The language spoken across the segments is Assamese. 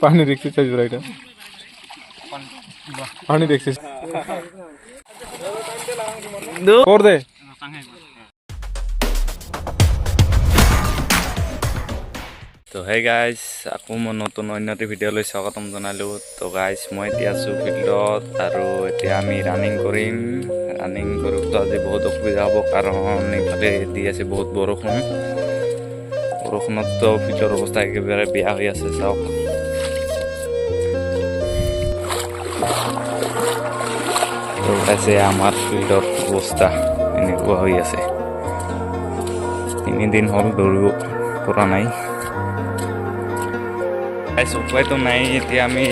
पानीर एक्सरसाइज हो रहा पानी एक्सरसाइज कर दे तो हे गाइस আকৌ মই নতুন অন্যটি ভিডিঅ'লৈ স্বাগতম জনালোঁ তো গাইস মই এতিয়া আছোঁ ফিল্ডত আৰু এতিয়া আমি ৰানিং কৰিম ৰানিং কৰোঁতে আজি বহুত অসুবিধা হ'ব কাৰণ ইফালে দি আছে বহুত বৰষুণতো ফিল্ডৰ অৱস্থা একেবাৰে বেয়া হৈ আছে চাওক তো আছে আমাৰ ফিল্ডৰ অৱস্থা এনেকুৱা হৈ আছে 3 দিন হ'ল দৌৰিব পৰা নাই উপায় তো নাই এতিয়া আমি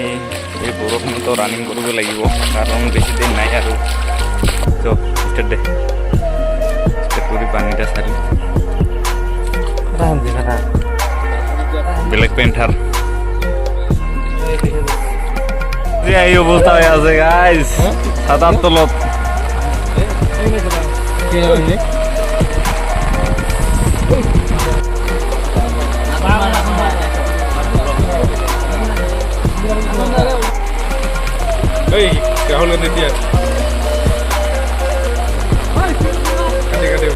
এই বৰষুণতো ৰানিং কৰিব লাগিব কাৰণ বেছি দিন নাই আৰু তো ষ্টাৰ্ট কৰি পানীটা চালি ব্লেক পেন্থাৰ এই অৱস্থা হৈ আছে গাইজ ছাতাৰ তলত Hey, Rahul Gandhi dia. Kate.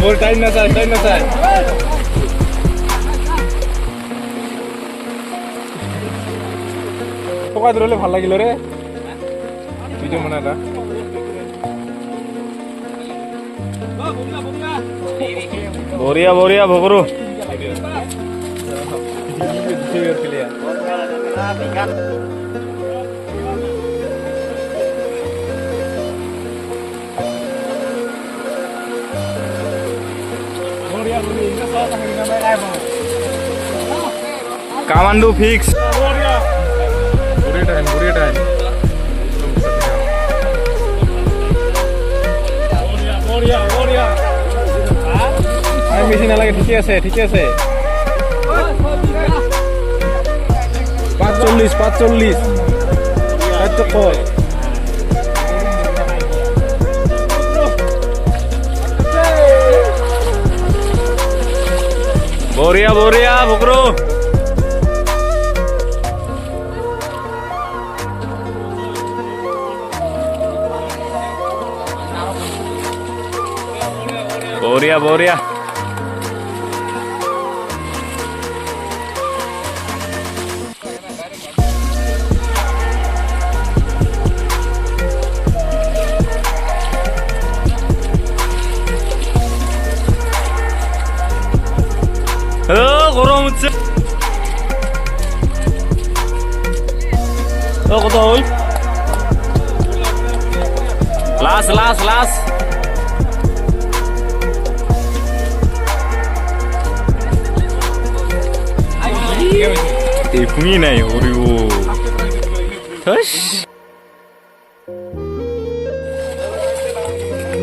More time na sir. Toka drole bhal lagilo re. Video mana ta? Boria bhogru. Kamandu fix. Boria time. Boria. Ay machine lage ঠিক আছে 45 এত কর Boria bokro Boria গরম হচ্ছে কত হল লাস এই ফুঙি নাই ওরিও হস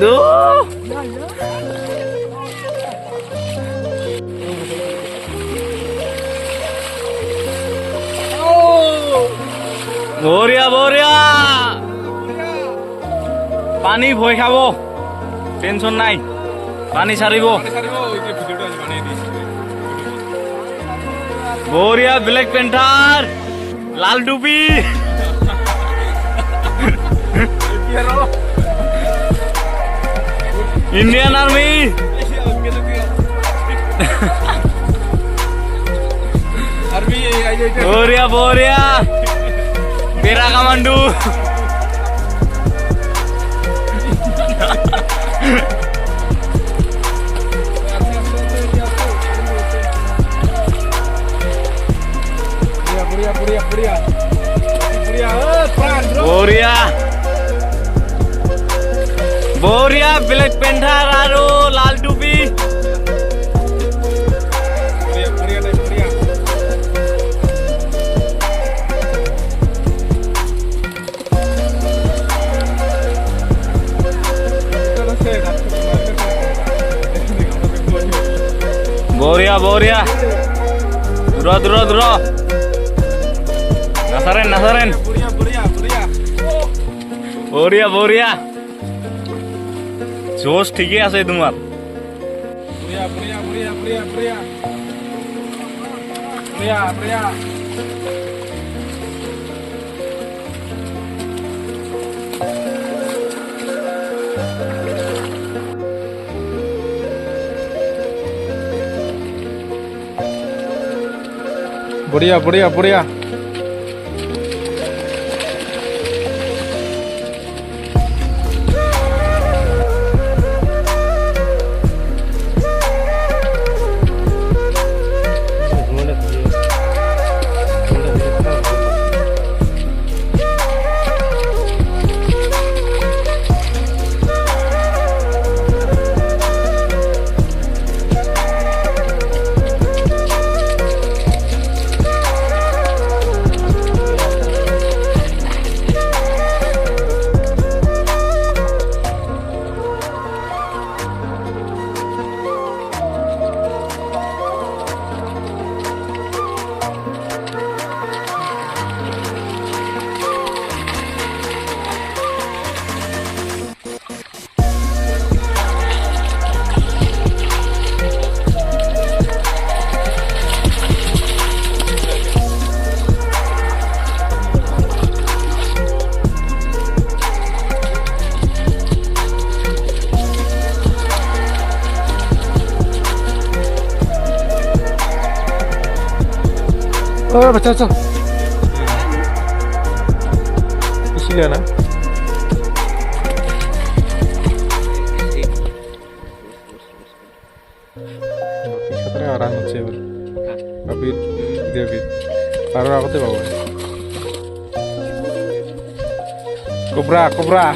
দো Boria পানী ভয় খাব টেনশন নাই পানী ছাড়িব Boria ব্ল্যাক পেন্থার লাল টুপি Indian army Boria Pera Kamandu Boria Black Panther aru lal tupi বঢ়িয়া বঢ়িয়া দূৰ দূৰ দূৰ নাচাৰেন নাচাৰেন বঢ়িয়া বঢ়িয়া জোশ ঠিকেই আছে তোমাৰ बढ़िया बढ़िया बढ़िया बच्चा चल इसीलिए ना खतरा आराम से अभी अभी पारो आगते बाबा कोबरा कोबरा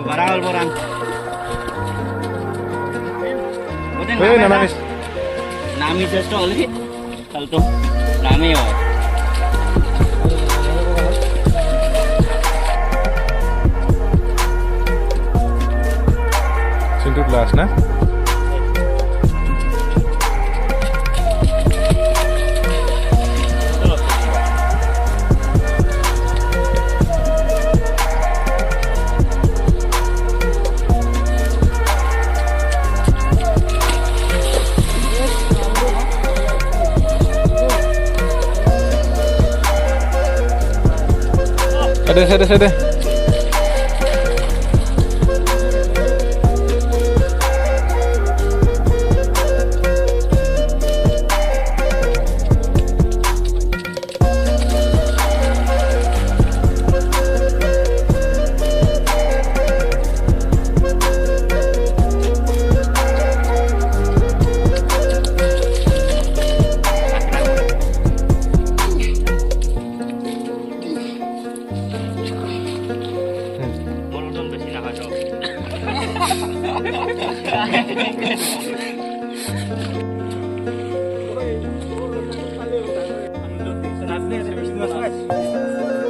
Baral boran. namis. Namis just only. Kalto. Nami ho. Sintu glass na. Ada.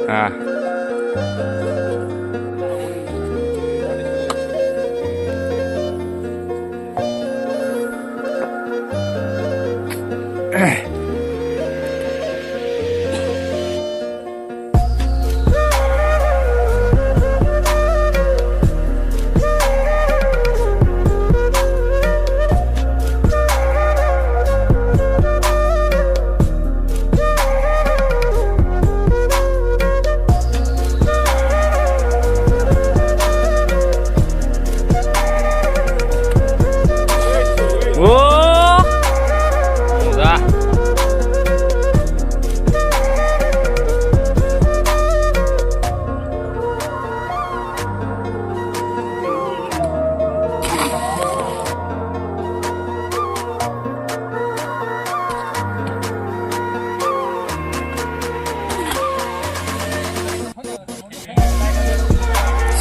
Ah.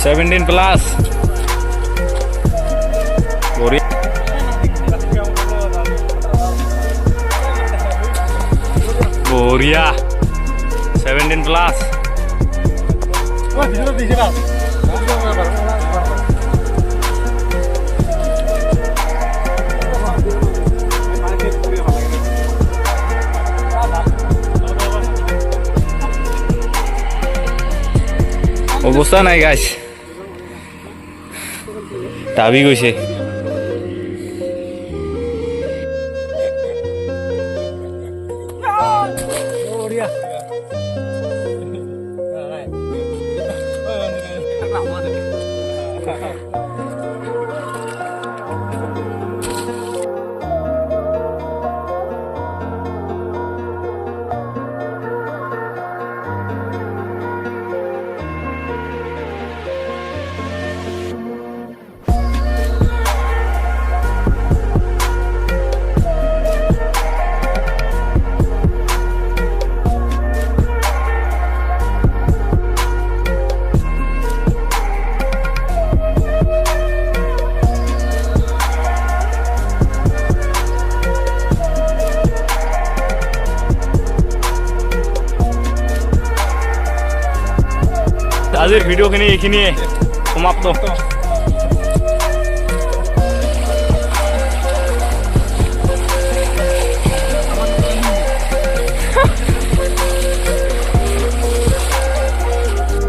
$17 plus. বঢ়িয়া 17+। অৱস্থা নাই গাইছ, দাবি গৈছে। আজিৰ ভিডিঅ'খিনি এইখিনিয়ে সমাপ্ত।